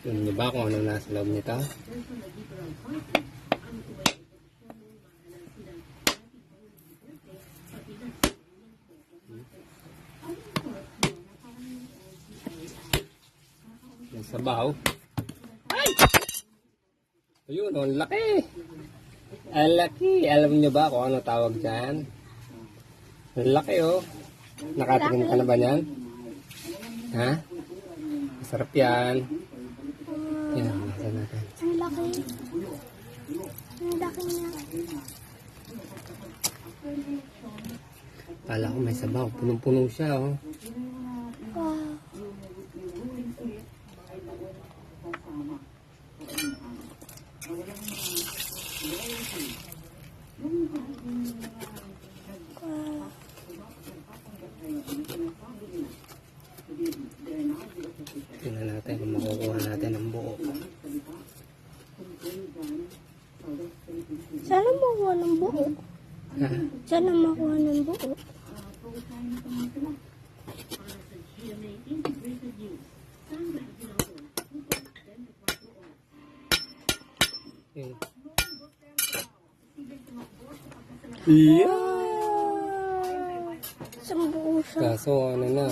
Alam niyo ba kung anong nasa loob nito? May sabaw. Ay! Ayun, ang laki! Ang laki! Alam niyo ba kung ano tawag dyan? Ang laki oh. Nakatingin ka na ba niyan? Ha? Masarap yan. Yan, nasa natin. Ang laki. Ang laki niya. Kala ko may sabaw. Punong-puno siya oh. Wow. Tingnan natin kung makukuha natin ang buo. Sana makuha ng buo. Ha? Sana makuha ng buo. Yeah! Isang buo siya. Kaso ano na,